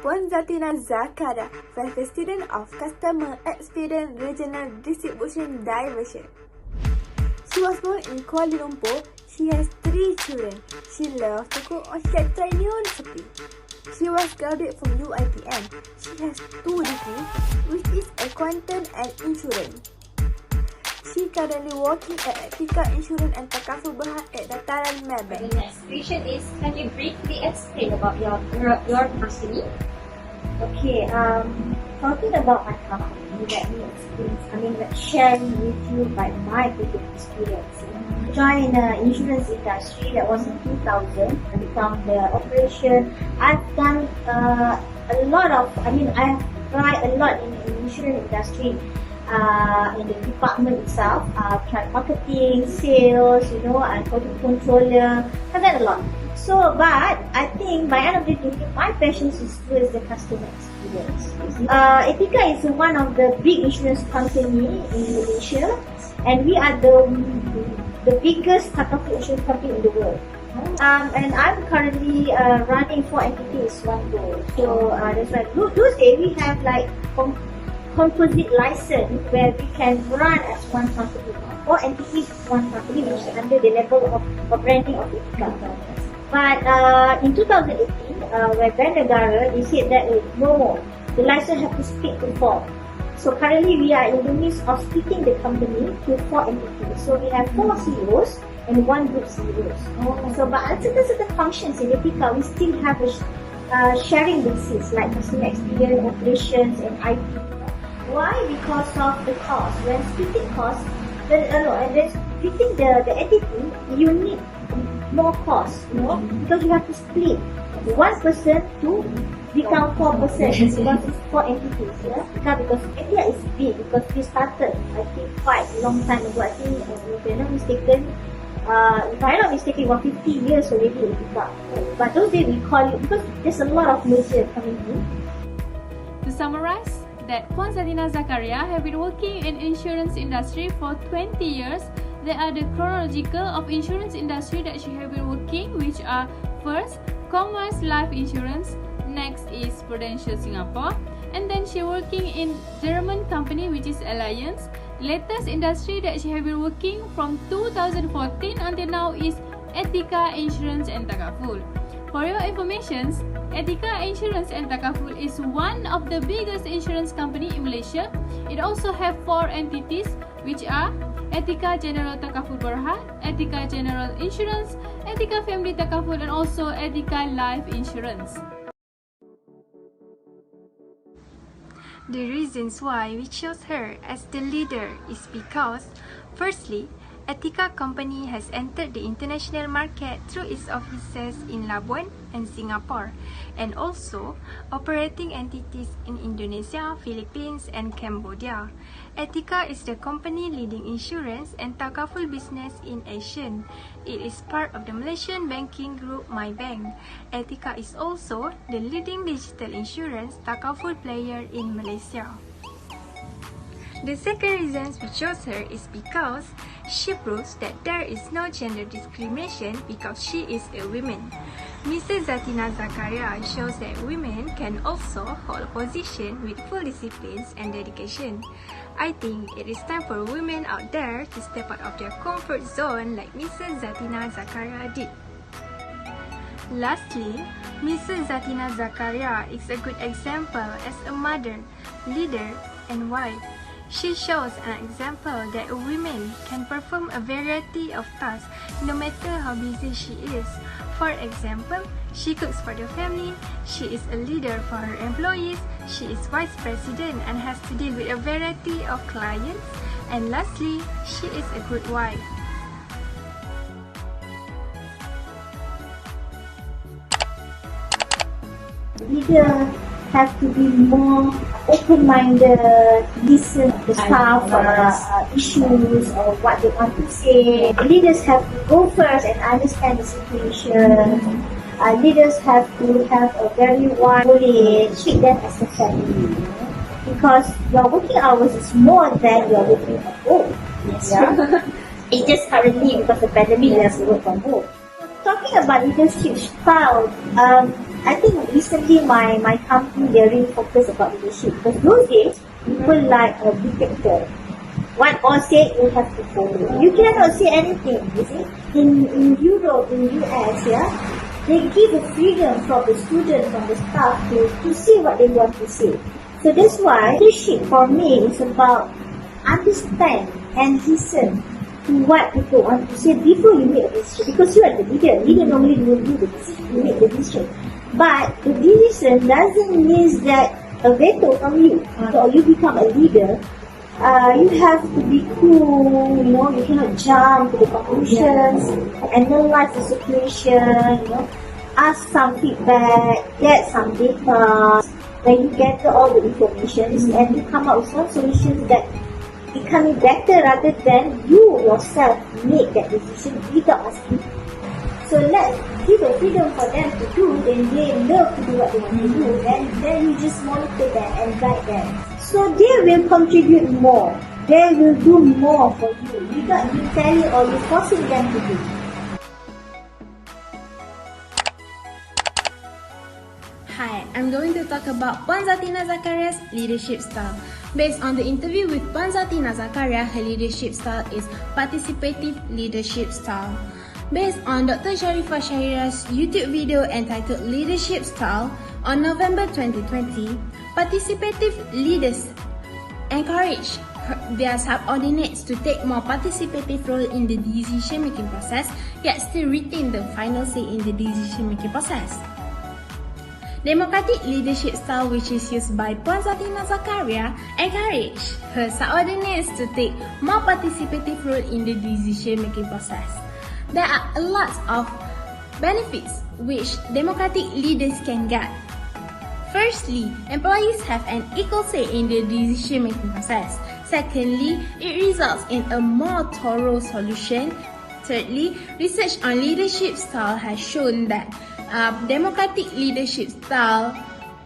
Puan Zatina Zakaria, Vice President of Customer Experience Regional Distribution Division. She was born in Kuala Lumpur. She has 3 children. She loves to cook or she had tried new recipe. She was graduated from UiTM. She has 2 degrees, which is accountant and insurance. She currently working at Etika Insurance and Takaful Berhad at Dataran Melbourne. The next question is, can you briefly explain about your person? Okay, talking about my company, let me explain, sharing with you by my previous experience. I joined the insurance industry, that was in 2000, I become the operation. I've done I have tried a lot in the insurance industry, in the department itself. I've tried marketing, sales, and controller, I've done a lot. So, but I think by end of the day, my passion is towards the customer experience. Etika is one of the big insurance company in Malaysia, and we are the biggest insurance company in the world. And I'm currently running 4 entities, one go. So that's why those days we have like composite license where we can run as one company. 4 entities, one company, which is under the level of branding of Etika. But in 2018, where Bank Negara, they said that no, the license have to split to 4. So currently we are in the midst of splitting the company to 4 entities. So we have 4 CEOs and 1 group CEOs. So but at certain functions in Etika, we still have a sharing basis like customer experience, operations, and IT. Why? Because of the cost. When splitting costs, splitting the entity, you need more cost, because you have to split 1 person to become 4 person because it's 4 entities, because India is big, because we started, I think, quite a long time ago. I think, if I'm not mistaken, about 50 years already. But those days we call it, because there's a lot of merger coming in. To summarize, that Puan Zatina Zakaria have been working in insurance industry for 20 years. There are the chronological of insurance industry that she have been working, which are first, Commerce Life Insurance, next is Prudential Singapore, and then she working in German company which is Alliance. Latest industry that she have been working from 2014 until now is Etika Insurance and Takaful. For your information, Etika Insurance and Takaful is one of the biggest insurance company in Malaysia. It also have 4 entities, which are Etika General Takaful Berhad, Etika General Insurance, Etika Family Takaful, and also Etika Life Insurance. The reasons why we chose her as the leader is because, firstly, Etika company has entered the international market through its offices in Labuan and Singapore, and also operating entities in Indonesia, Philippines, and Cambodia. Etika is the company leading insurance and takaful business in Asia. It is part of the Malaysian banking group MyBank. Etika is also the leading digital insurance takaful player in Malaysia. The second reason we chose her is because she proves that there is no gender discrimination because she is a woman. Mrs. Zatina Zakaria shows that women can also hold a position with full disciplines and dedication. I think it is time for women out there to step out of their comfort zone like Mrs. Zatina Zakaria did. Lastly, Mrs. Zatina Zakaria is a good example as a mother, leader, and wife. She shows an example that a woman can perform a variety of tasks no matter how busy she is. For example, she cooks for the family, she is a leader for her employees, she is vice president and has to deal with a variety of clients, and lastly, she is a good wife. Leaders have to be more open-minded, listen to the staff issues or what they want to say. Leaders have to go first and understand the situation. Leaders have to have a very wide knowledge, treat them as a family. Because your working hours is more than your working at home. Yes. Yeah? It's just currently because the pandemic, we have to work from home. Talk about leadership style, I think recently my company, they really focus about leadership, because those days people like a dictator. What all say, you have to follow. You cannot say anything. You see, in Europe, in US, yeah, they give a freedom from the students, from the staff to say what they want to say. So that's why leadership for me is about understand and listen to what people want to say before you make a decision. Because you are the leader. Leader normally will do the decision, you make the decision. But the decision doesn't mean that a veto from you. So you become a leader. You have to be cool, you know, you cannot jump to the conclusions, analyze the situation, you know, ask some feedback, get some data, then you gather all the information and you come up with some solutions that becoming better rather than you yourself make that decision without asking. So let's give a freedom for them to do, then they love to do what they want to do, then you just monitor them and guide them. So they will contribute more. They will do more for you without you telling or you forcing them to do. Hi, I'm going to talk about Puan Zatina Zakaria's leadership style. Based on the interview with Puan Zatina Zakaria, her leadership style is participative leadership style. Based on Dr. Syarifah Syahirah's YouTube video entitled Leadership Style on November 2020, participative leaders encourage their subordinates to take more participative role in the decision-making process, yet still retain the final say in the decision-making process. Democratic leadership style, which is used by Puan Zatina Zakaria, encourage her subordinates to take more participative role in the decision-making process. There are a lot of benefits which democratic leaders can get. Firstly, employees have an equal say in the decision-making process. Secondly, it results in a more thorough solution. Thirdly, research on leadership style has shown that democratic leadership style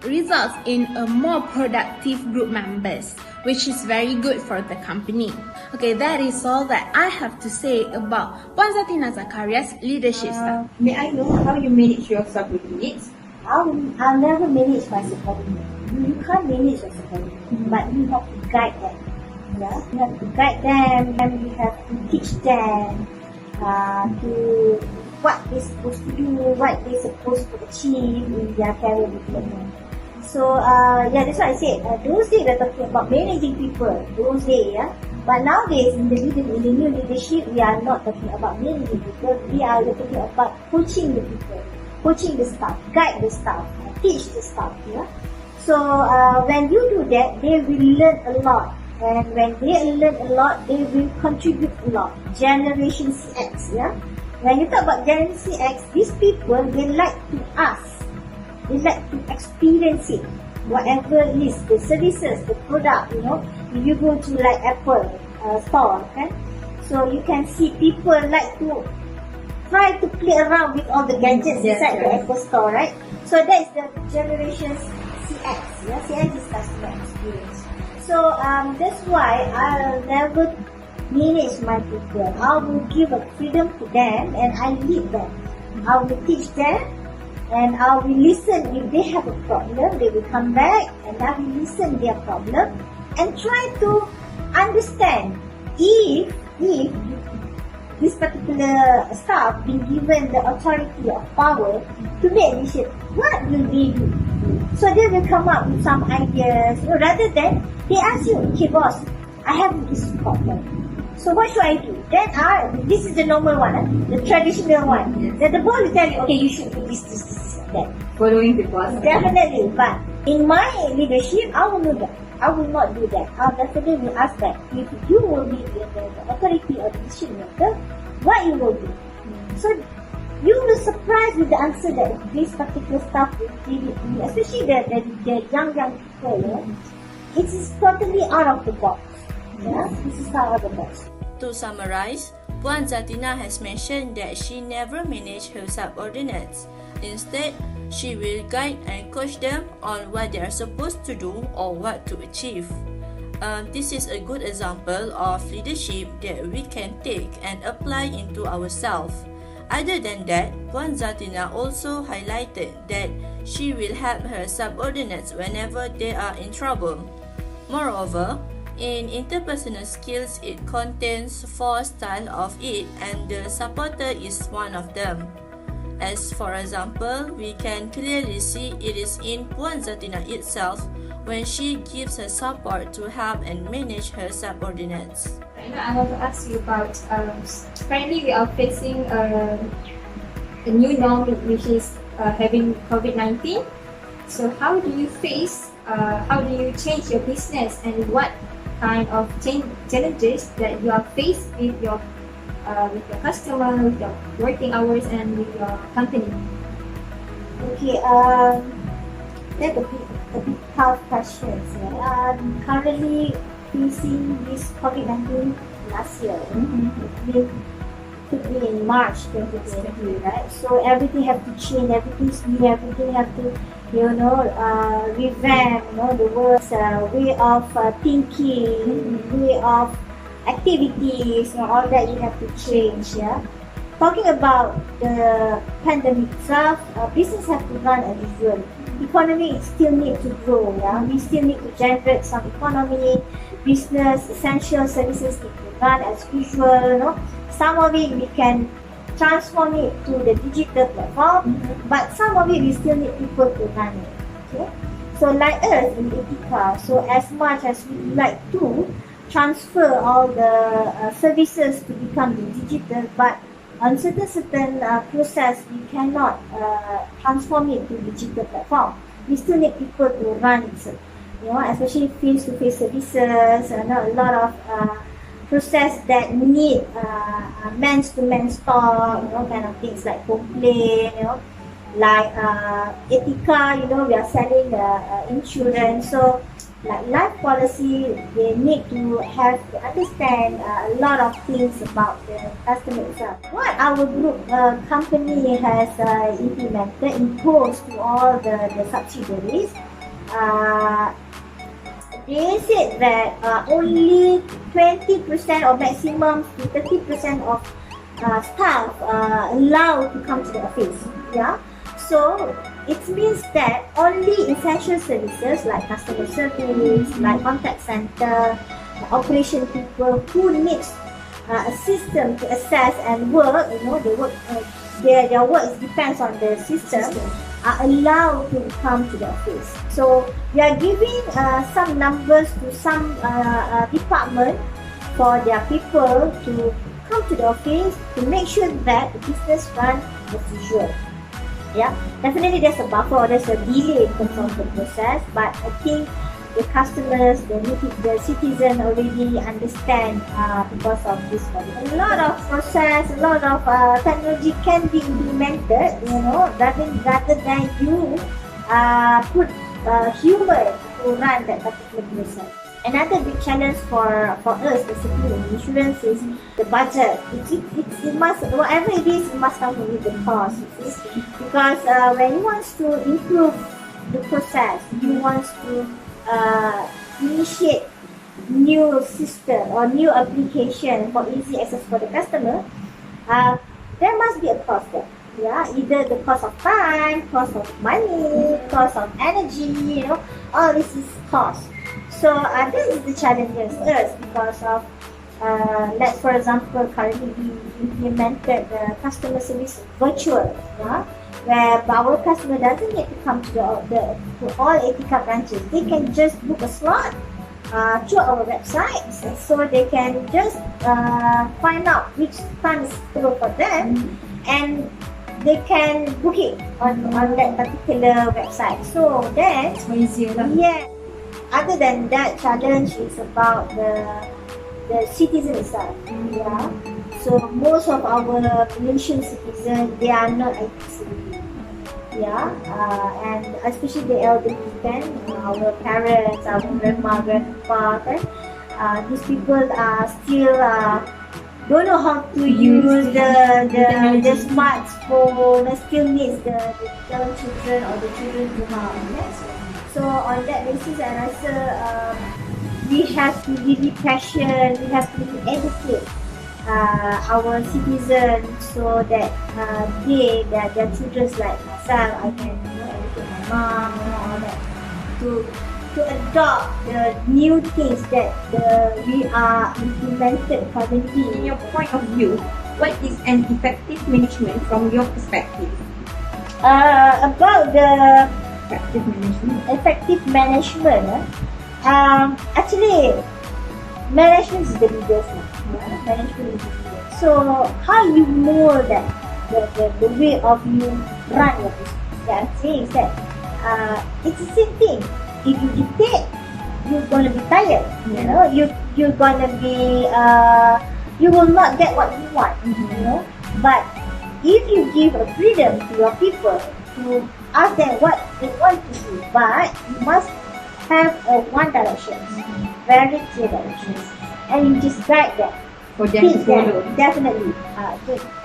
results in a more productive group members, which is very good for the company. Okay, that is all that I have to say about Puan Zatina Zakaria's leadership style. May I know how you manage your subordinates? I'll never manage my subordinates. You can't manage your subordinates, but you have to guide them. Yeah, you have to guide them, and you have to teach them to what they're supposed to do, what they're supposed to achieve in their career development. So yeah, that's why I said those days we're talking about managing people. Those days, yeah. But nowadays in the new leadership, we are not talking about managing people. We are talking about coaching the people, coaching the staff, guide the staff, teach the staff. Yeah. So when you do that, they will learn a lot. And when they learn a lot, they will contribute a lot. Generation X, yeah. When you talk about Generation X, these people, they like to ask. They like to experience it. Whatever it is, the services, the product, you know. If you go to like Apple store, okay. So you can see people like to try to play around with all the gadgets inside the Apple store, right? So that is the Generation CX, yeah. CX is customer experience. So that's why I'll never manage my people. I will give a freedom to them and I lead them. I will teach them and I will listen. If they have a problem, they will come back and I will listen their problem and try to understand if this particular staff been given the authority of power to make decision, what will they do? So they will come up with some ideas, rather than they ask you, okay boss, I have this problem. So what should I do? Then this is the normal one, the traditional one. Yes. Then the boss will tell you, okay, you should do this, that. Following the boss. Definitely, but in my leadership, I will do that. I will not do that. I definitely will ask that. If you will be the authority or the decision maker, what you will do? So you will be surprised with the answer that this particular staff will give it to you, especially the young people. Yeah? It is totally out of the box. Yeah? This is out of the box. To summarize, Puan Zatina has mentioned that she never managed her subordinates. Instead, she will guide and coach them on what they are supposed to do or what to achieve. This is a good example of leadership that we can take and apply into ourselves. Other than that, Puan Zatina also highlighted that she will help her subordinates whenever they are in trouble. Moreover, in interpersonal skills, it contains 4 styles of it, and the supporter is one of them. As for example, we can clearly see it is in Puan Zatina itself when she gives her support to help and manage her subordinates. I want to ask you about, currently we are facing a new norm, which is having COVID-19. So how do you how do you change your business, and what kind of challenges that you are faced with your customer, with your working hours, and with your company? Okay, that's a bit tough questions. Yeah. Currently facing this COVID-19 last year. It could be in March 2020, right? So everything have to change, everything's new, everything have to, revamp, the world's way of thinking, way of activities, all that you have to change, yeah. Talking about the pandemic itself, business have to run as usual. Economy still need to grow, yeah. We still need to generate some economy. Business, essential services need to run as usual, Some of it we can transform it to the digital platform, but some of it we still need people to run it, okay. So like us in Etika, so as much as we like to transfer all the services to become digital, but on certain process we cannot transform it to digital platform. We still need people to run it, especially face-to-face services, a lot of process that need man-to-man talk, kind of things like complaint, like Etika, we are selling insurance, so like life policy, they need to have to understand a lot of things about the customer itself. What our group company has imposed to all the subsidiaries, they said that only 20% or maximum to 30% of staff allowed to come to the office. Yeah, so it means that only essential services like customer service, like contact center, operation people who needs a system to access and work, they work, their work depends on the system, are allowed to come to the office. So we are giving some numbers to some department for their people to come to the office to make sure that the business run as usual. Yeah, definitely there's a buffer or there's a delay in terms of the process, but I think the customers, the citizen already understand because of this. A lot of process, a lot of technology can be implemented, rather than you put human to run that particular process. Another big challenge for us, basically in insurance, is the budget. It must, whatever it is, it must come with the cost. Because when you want to improve the process, you want to initiate new system or new application for easy access for the customer, there must be a cost there. Yeah, either the cost of time, cost of money, cost of energy, all this is cost. So this is the challenge against us because of, let's for example, currently we implemented the customer service virtual, where our customer doesn't need to come to to all Etika branches. They can just book a slot through our website, so they can just find out which time is suitable for them, and they can book it on that particular website. So then, it's easier. Yeah. Other than that, challenge is about the citizen itself. Yeah. So most of our Malaysian citizens, they are not IT savvy. Yeah. And especially the elderly, our parents, our grandma, grandpa, these people are still don't know how to use the smartphone. Still needs the young children or the children to have. Yes. So on that basis, I rasa we have to really passion, we have to educate our citizens, so that their children's like myself, I can educate my mom, all that, to adopt the new things that we are implemented In currently. your point of view, what is an effective management from your perspective? About the Effective management. effective management, actually, management is the leaders. Management is the leaders. So how you mold that the way of you run your business. Yeah, I'm saying is that it's the same thing. If you dictate, you're gonna be tired. You know, you're gonna be you will not get what you want. You know, but if you give a freedom to your people to ask them what they want to do, but you must have a one direction, very clear directions, and you just guide them, For them to teach follow. them, definitely,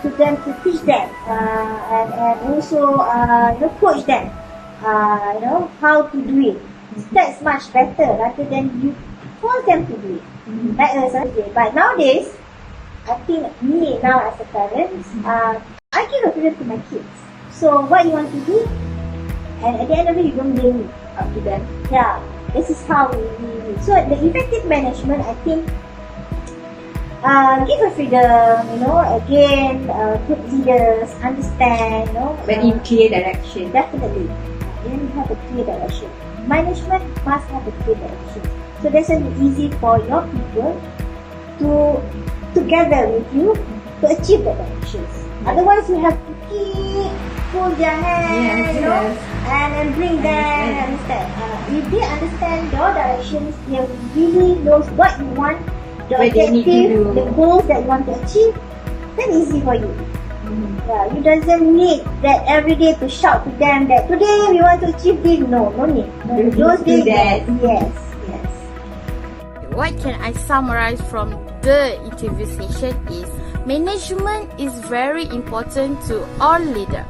to them to teach them, and also coach them, how to do it. That's much better rather than you force them to do it. Like us, but nowadays, I think me now as a parent, I give a freedom to my kids. So what you want to do, and at the end of it, you don't blame me. Up to them. Yeah, this is how we. So the effective management, I think, give a freedom. Again, good leaders understand. But in clear direction. Definitely, then you have a clear direction. Management must have a clear direction. So that's easy for your people to together with you to achieve the directions. Otherwise, you have to pull their hand, Yes. and bring them. Understand? If they understand your directions, they really knows what you want, the What they need to objective, do. the goals that you want to achieve. Then easy for you. Yeah, you doesn't need that every day to shout to them that today we want to achieve this. No need. No, You those do days, that. yes. What can I summarize from the interview session is management is very important to all leaders.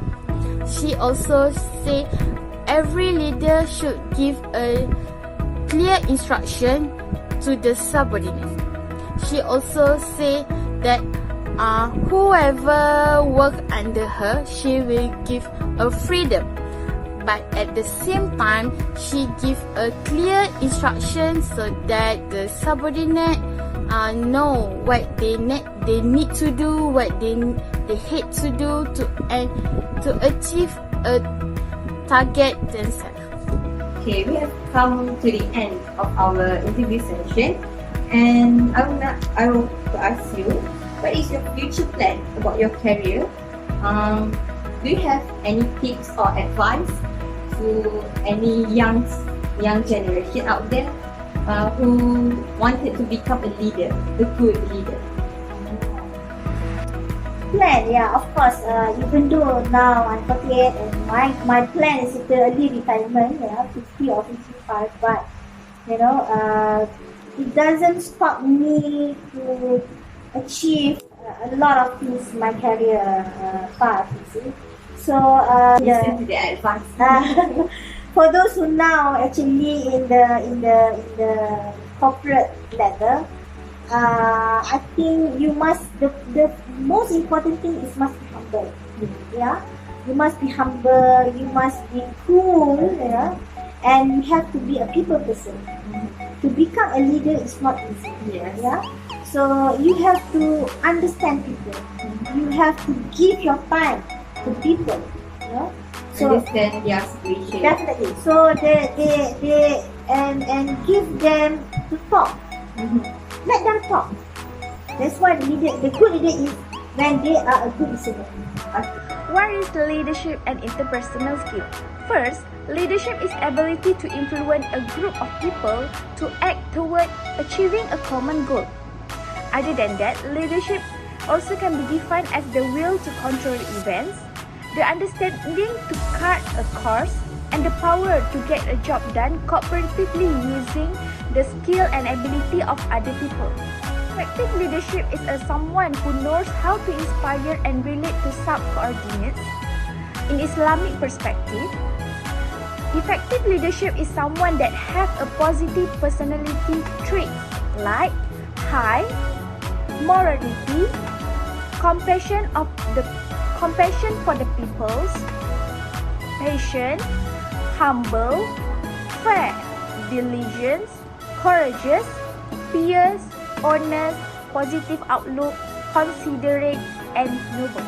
She also say every leader should give a clear instruction to the subordinates. She also say that whoever work under her, she will give a freedom. But at the same time, she give a clear instruction so that the subordinate know what they need to do, what they hate to do to achieve a target themselves. Okay, we have come to the end of our interview session, and I will ask you, what is your future plan about your career? Do you have any tips or advice to any young generation out there who wanted to become a leader, a good leader? Plan, yeah, of course. Even though now I'm 48 and my plan is the early retirement, 50 or 55, but it doesn't stop me to achieve a lot of things in my career path. You see, so Listen to the advice. for those who now actually in the corporate level, I think you must the most important thing is must be humble. Yeah, you must be humble. You must be cool. Yeah, and you have to be a people person. To become a leader is not easy. Yes. Yeah, so you have to understand people. You have to give your time to people. Yeah. So Understand their situation. definitely. So they and give them to talk. Let them talk. That's why the good leader is when they are a good listener. What is leadership and interpersonal skill? First, leadership is ability to influence a group of people to act toward achieving a common goal. Other than that, leadership also can be defined as the will to control events, the understanding to chart a course, and the power to get a job done cooperatively using the skill and ability of other people. Effective leadership is someone who knows how to inspire and relate to subordinates. In Islamic perspective, effective leadership is someone that have a positive personality trait like high morality, compassion for the peoples, patient, humble, fair, diligent, courageous, pious, honest, positive outlook, considerate, and noble.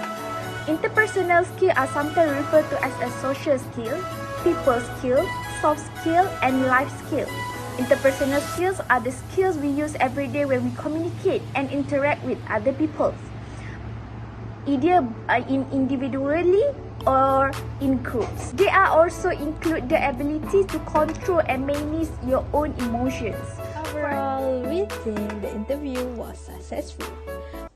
Interpersonal skills are sometimes referred to as a social skill, people skill, soft skill, and life skill. Interpersonal skills are the skills we use every day when we communicate and interact with other people, either individually or in groups. They are also include the ability to control and manage your own emotions. Overall, we think the interview was successful.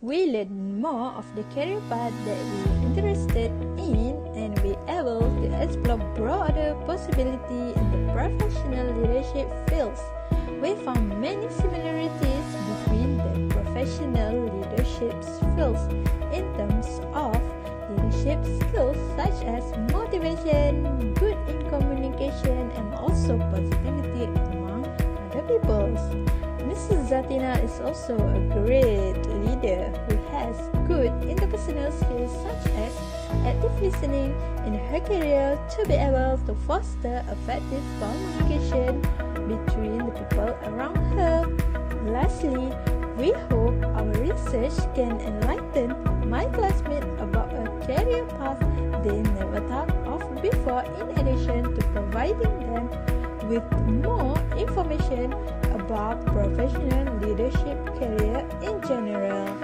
We learned more of the career path that we are interested in and we able to explore broader possibilities in the professional leadership fields. We found many similarities between the professional leadership fields in terms of leadership skills such as motivation, good in communication, and also positivity among other people. Mrs. Zatina is also a great leader who has good interpersonal skills such as active listening in her career to be able to foster effective communication between the people around her. Lastly, we hope our research can enlighten my classmates about a career path they never thought of before, in addition to providing them with more information about professional leadership career in general.